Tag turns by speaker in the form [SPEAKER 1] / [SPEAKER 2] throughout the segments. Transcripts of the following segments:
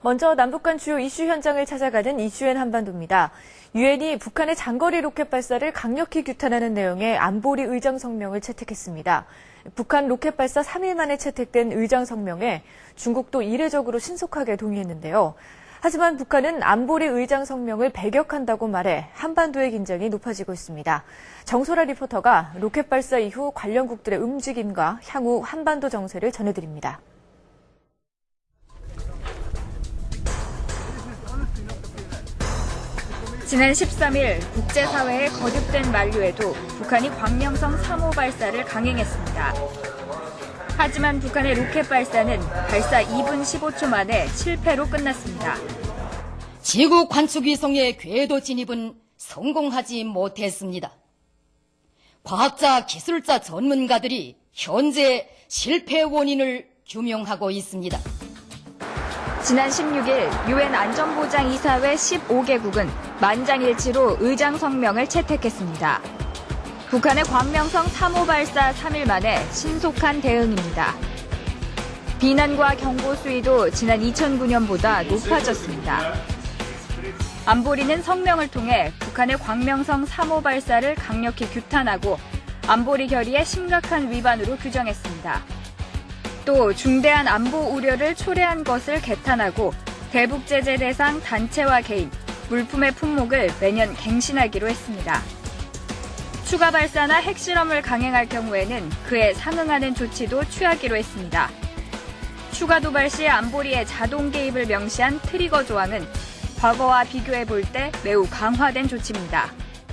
[SPEAKER 1] 먼저 남북 간 주요 이슈 현장을 찾아가는 이슈엔 한반도입니다. 유엔이 북한의 장거리 로켓 발사를 강력히 규탄하는 내용의 안보리 의장 성명을 채택했습니다. 북한 로켓 발사 3일 만에 채택된 의장 성명에 중국도 이례적으로 신속하게 동의했는데요. 하지만 북한은 안보리 의장 성명을 배격한다고 말해 한반도의 긴장이 높아지고 있습니다. 정소라 리포터가 로켓 발사 이후 관련국들의 움직임과 향후 한반도 정세를 전해드립니다.
[SPEAKER 2] 지난 13일 국제사회의 거듭된 만류에도 북한이 광명성 3호 발사를 강행했습니다. 하지만 북한의 로켓 발사는 발사 2분 15초 만에 실패로 끝났습니다.
[SPEAKER 3] 지구 관측위성의 궤도 진입은 성공하지 못했습니다. 과학자, 기술자, 전문가들이 현재 실패 원인을 규명하고 있습니다.
[SPEAKER 2] 지난 16일 유엔 안전보장이사회 15개국은 만장일치로 의장 성명을 채택했습니다. 북한의 광명성 3호 발사 3일 만에 신속한 대응입니다. 비난과 경고 수위도 지난 2009년보다 높아졌습니다. 안보리는 성명을 통해 북한의 광명성 3호 발사를 강력히 규탄하고 안보리 결의의 심각한 위반으로 규정했습니다. 또 중대한 안보 우려를 초래한 것을 개탄하고 대북 제재 대상 단체와 개인, 물품의 품목을 매년 갱신하기로 했습니다. 추가 발사나 핵실험을 강행할 경우에는 그에 상응하는 조치도 취하기로 했습니다. 추가 도발 시 안보리의 자동 개입을 명시한 트리거 조항은 과거와 비교해 볼 때 매우 강화된 조치입니다.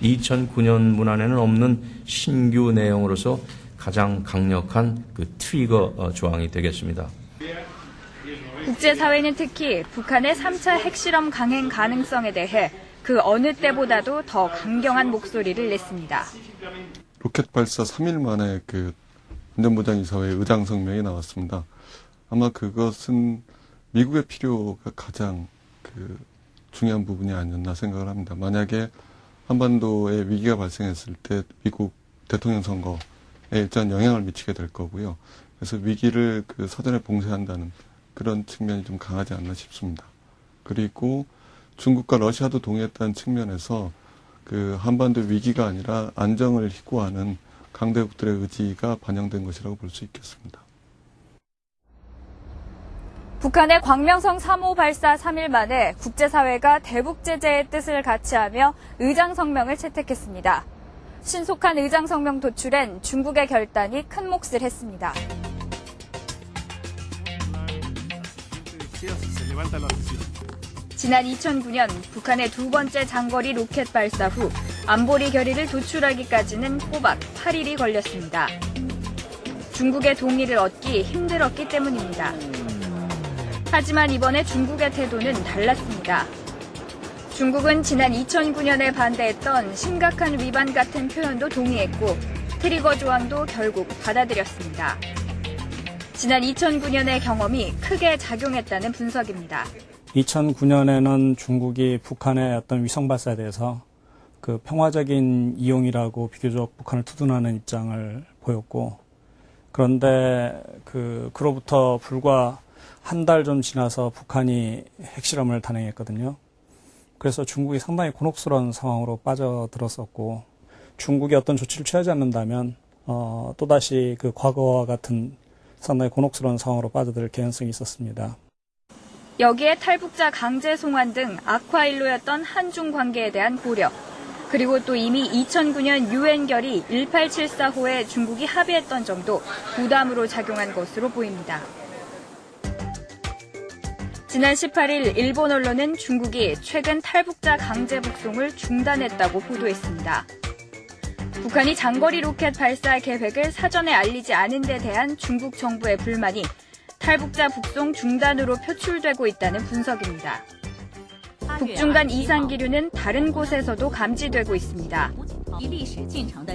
[SPEAKER 4] 2009년 문안에는 없는 신규 내용으로서 가장 강력한 트리거 조항이 되겠습니다.
[SPEAKER 2] 국제사회는 특히 북한의 3차 핵실험 강행 가능성에 대해 그 어느 때보다도 더 강경한 목소리를 냈습니다.
[SPEAKER 5] 로켓 발사 3일 만에 안전보장이사회 의장 성명이 나왔습니다. 아마 그것은 미국의 필요가 가장 중요한 부분이 아니었나 생각을 합니다. 만약에 한반도에 위기가 발생했을 때 미국 대통령 선거에 일단 영향을 미치게 될 거고요. 그래서 위기를 사전에 봉쇄한다는 그런 측면이 좀 강하지 않나 싶습니다. 그리고 중국과 러시아도 동의했다는 측면에서 한반도 위기가 아니라 안정을 희구하는 강대국들의 의지가 반영된 것이라고 볼 수 있겠습니다.
[SPEAKER 2] 북한의 광명성 3호 발사 3일 만에 국제사회가 대북 제재의 뜻을 같이하며 의장 성명을 채택했습니다. 신속한 의장 성명 도출엔 중국의 결단이 큰 몫을 했습니다. 지난 2009년 북한의 두 번째 장거리 로켓 발사 후 안보리 결의를 도출하기까지는 꼬박 8일이 걸렸습니다. 중국의 동의를 얻기 힘들었기 때문입니다. 하지만 이번에 중국의 태도는 달랐습니다. 중국은 지난 2009년에 반대했던 심각한 위반 같은 표현도 동의했고 트리거 조항도 결국 받아들였습니다. 지난 2009년의 경험이 크게 작용했다는 분석입니다.
[SPEAKER 6] 2009년에는 중국이 북한의 어떤 위성 발사에 대해서 평화적인 이용이라고 비교적 북한을 투둔하는 입장을 보였고, 그런데 그로부터 불과 한 달 좀 지나서 북한이 핵실험을 단행했거든요. 그래서 중국이 상당히 곤혹스러운 상황으로 빠져들었었고, 중국이 어떤 조치를 취하지 않는다면 또다시 과거와 같은 상당히 곤혹스러운 상황으로 빠져들 개연성이 있었습니다.
[SPEAKER 2] 여기에 탈북자 강제 송환 등 악화일로였던 한중 관계에 대한 고려, 그리고 또 이미 2009년 유엔 결의 1874호에 중국이 합의했던 점도 부담으로 작용한 것으로 보입니다. 지난 18일 일본 언론은 중국이 최근 탈북자 강제 북송을 중단했다고 보도했습니다. 북한이 장거리 로켓 발사 계획을 사전에 알리지 않은 데 대한 중국 정부의 불만이 탈북자 북송 중단으로 표출되고 있다는 분석입니다. 북중 간 이산 기류는 다른 곳에서도 감지되고 있습니다.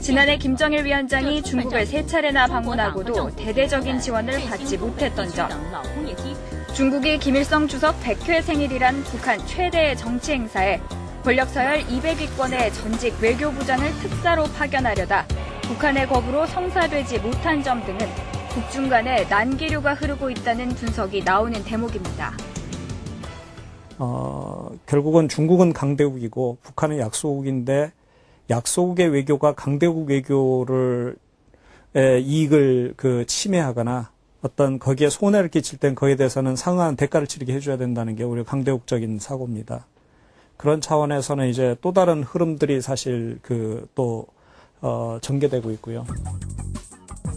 [SPEAKER 2] 지난해 김정일 위원장이 중국을 3차례나 방문하고도 대대적인 지원을 받지 못했던 점, 중국이 김일성 주석 100회 생일이란 북한 최대의 정치 행사에 권력 서열 200위권의 전직 외교부장을 특사로 파견하려다 북한의 겁으로 성사되지 못한 점 등은 북중 간에 난기류가 흐르고 있다는 분석이 나오는 대목입니다.
[SPEAKER 6] 결국은 중국은 강대국이고 북한은 약소국인데 약소국의 외교가 강대국 외교를 이익을 침해하거나 어떤 거기에 손해를 끼칠 땐 거기에 대해서는 상응한 대가를 치르게 해줘야 된다는 게 우리 강대국적인 사고입니다. 그런 차원에서는 이제 또 다른 흐름들이 사실 전개되고 있고요.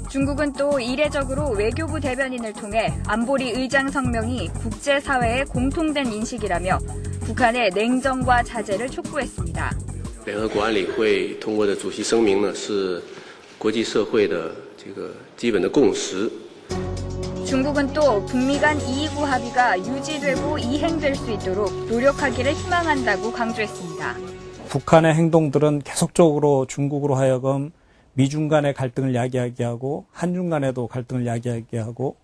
[SPEAKER 2] 중국은 또 이례적으로 외교부 대변인을 통해 안보리 의장 성명이 국제사회의 공통된 인식이라며 북한의 냉정과 자제를 촉구했습니다.
[SPEAKER 7] 联合国安理会通过的主席声明呢，是国际社会的这个基本的共识。
[SPEAKER 2] 중국은 또 북미 간 이익우 합의가 유지되고 이행될 수 있도록 노력하기를 희망한다고 강조했습니다.
[SPEAKER 6] 북한의 행동들은 계속적으로 중국으로 하여금 미중 간의 갈등을 야기하게 하고 한중 간에도 갈등을 야기하게 하고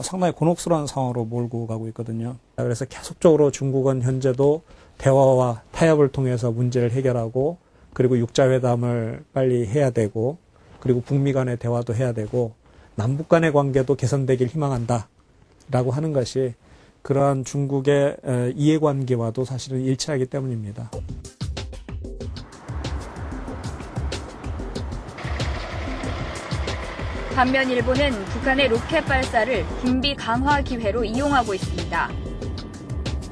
[SPEAKER 6] 상당히 곤혹스러운 상황으로 몰고 가고 있거든요. 그래서 계속적으로 중국은 현재도 대화와 타협을 통해서 문제를 해결하고 그리고 육자회담을 빨리 해야 되고 그리고 북미 간의 대화도 해야 되고 남북 간의 관계도 개선되길 희망한다라고 하는 것이 그러한 중국의 이해관계와도 사실은 일치하기 때문입니다.
[SPEAKER 2] 반면 일본은 북한의 로켓 발사를 군비 강화 기회로 이용하고 있습니다.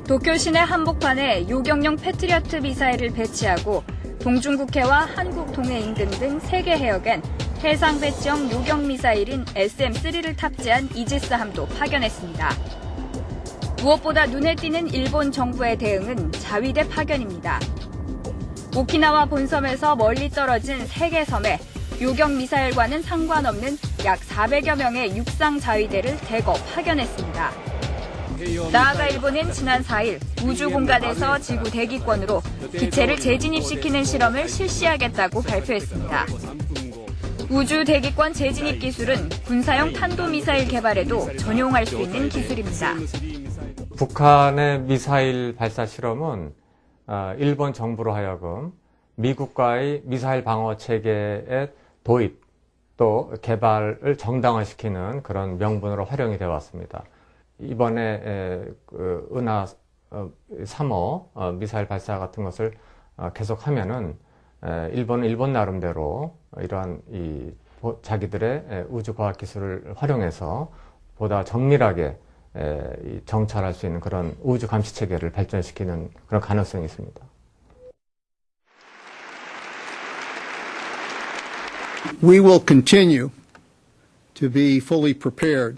[SPEAKER 2] 도쿄 시내 한복판에 요격용 패트리어트 미사일을 배치하고 동중국해와 한국 동해 인근 등 3개 해역엔 해상 배치형 요격 미사일인 SM-3를 탑재한 이지스함도 파견했습니다. 무엇보다 눈에 띄는 일본 정부의 대응은 자위대 파견입니다. 오키나와 본섬에서 멀리 떨어진 3개 섬에 요격 미사일과는 상관없는 약 400여 명의 육상 자위대를 대거 파견했습니다. 나아가 일본은 지난 4일 우주 공간에서 지구 대기권으로 기체를 재진입시키는 실험을 실시하겠다고 발표했습니다. 우주 대기권 재진입 기술은 군사용 탄도미사일 개발에도 전용할 수 있는 기술입니다.
[SPEAKER 8] 북한의 미사일 발사 실험은 일본 정부로 하여금 미국과의 미사일 방어 체계의 도입 또 개발을 정당화시키는 그런 명분으로 활용이 되어 왔습니다. 이번에 은하 3호 미사일 발사 같은 것을 계속하면은 일본은 일본 나름대로 이러한 자기들의 우주 과학 기술을 활용해서 보다 정밀하게 정찰할 수 있는 그런 우주 감시 체계를 발전시키는 그런 가능성이 있습니다.
[SPEAKER 9] We will continue to be fully prepared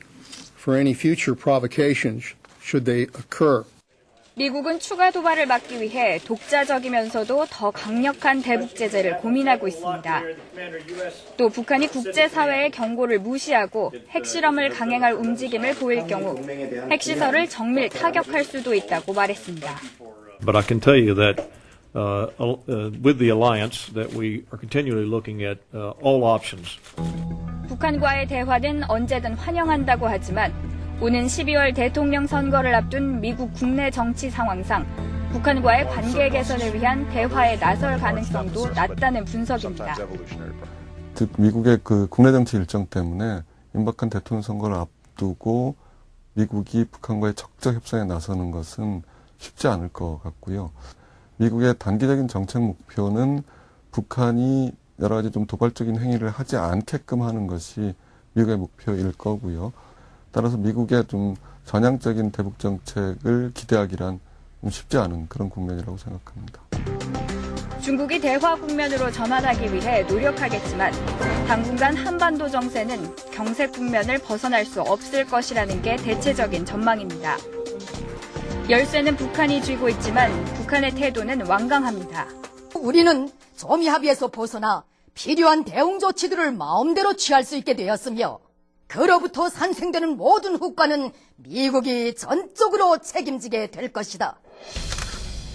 [SPEAKER 9] for any future provocations should they occur.
[SPEAKER 2] 미국은 추가 도발을 막기 위해 독자적이면서도 더 강력한 대북 제재를 고민하고 있습니다. 또 북한이 국제사회의 경고를 무시하고 핵실험을 강행할 움직임을 보일 경우 핵시설을 정밀 타격할 수도 있다고 말했습니다.
[SPEAKER 10] But I can tell you that with the alliance that we are continually looking at all options.
[SPEAKER 2] 북한과의 대화는 언제든 환영한다고 하지만 오는 12월 대통령 선거를 앞둔 미국 국내 정치 상황상 북한과의 관계 개선을 위한 대화에 나설 가능성도 낮다는 분석입니다.
[SPEAKER 5] 즉 미국의 그 국내 정치 일정 때문에 임박한 대통령 선거를 앞두고 미국이 북한과의 적극 협상에 나서는 것은 쉽지 않을 것 같고요. 미국의 단기적인 정책 목표는 북한이 여러 가지 좀 도발적인 행위를 하지 않게끔 하는 것이 미국의 목표일 거고요. 따라서 미국의 좀 전향적인 대북 정책을 기대하기란 좀 쉽지 않은 그런 국면이라고 생각합니다.
[SPEAKER 2] 중국이 대화 국면으로 전환하기 위해 노력하겠지만 당분간 한반도 정세는 경색 국면을 벗어날 수 없을 것이라는 게 대체적인 전망입니다. 열쇠는 북한이 쥐고 있지만 북한의 태도는 완강합니다.
[SPEAKER 3] 우리는 조미 합의에서 벗어나 필요한 대응 조치들을 마음대로 취할 수 있게 되었으며 그로부터 산생되는 모든 후과는 미국이 전적으로 책임지게 될 것이다.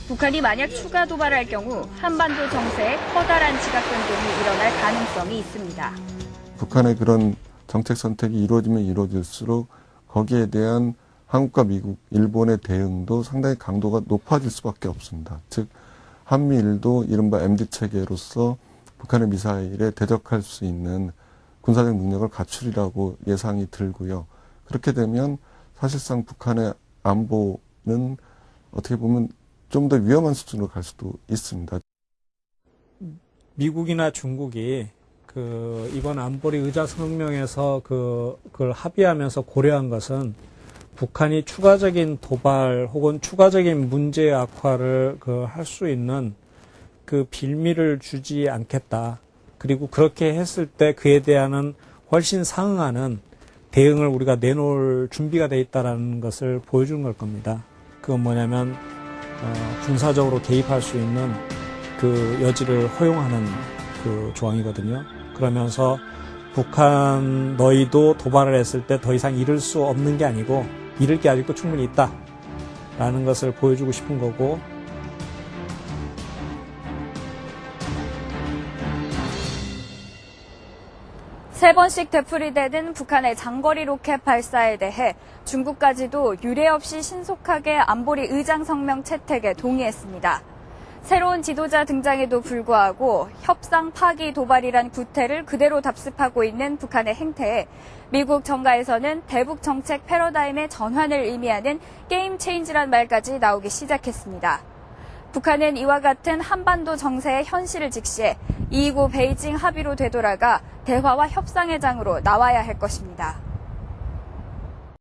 [SPEAKER 2] 북한이 만약 추가 도발할 경우 한반도 정세에 커다란 지각 변동이 일어날 가능성이 있습니다.
[SPEAKER 5] 북한의 그런 정책 선택이 이루어지면 이루어질수록 거기에 대한 한국과 미국, 일본의 대응도 상당히 강도가 높아질 수밖에 없습니다. 즉 한미일도 이른바 MD체계로서 북한의 미사일에 대적할 수 있는 군사적 능력을 갖추리라고 예상이 들고요. 그렇게 되면 사실상 북한의 안보는 어떻게 보면 좀 더 위험한 수준으로 갈 수도 있습니다.
[SPEAKER 6] 미국이나 중국이 이번 안보리 의장성명에서 그걸 합의하면서 고려한 것은 북한이 추가적인 도발 혹은 추가적인 문제 악화를 할 수 있는 그 빌미를 주지 않겠다. 그리고 그렇게 했을 때 그에 대한 훨씬 상응하는 대응을 우리가 내놓을 준비가 돼 있다라는 것을 보여주는 걸 겁니다. 그건 뭐냐면 군사적으로 개입할 수 있는 그 여지를 허용하는 그 조항이거든요. 그러면서 북한 너희도 도발을 했을 때 더 이상 잃을 수 없는 게 아니고 잃을 게 아직도 충분히 있다라는 것을 보여주고 싶은 거고,
[SPEAKER 2] 세 번씩 되풀이되는 북한의 장거리 로켓 발사에 대해 중국까지도 유례 없이 신속하게 안보리 의장성명 채택에 동의했습니다. 새로운 지도자 등장에도 불구하고 협상 파기 도발이란 구태를 그대로 답습하고 있는 북한의 행태에 미국 정가에서는 대북 정책 패러다임의 전환을 의미하는 게임 체인지란 말까지 나오기 시작했습니다. 북한은 이와 같은 한반도 정세의 현실을 직시해 229 베이징 합의로 되돌아가 대화와 협상의 장으로 나와야 할 것입니다.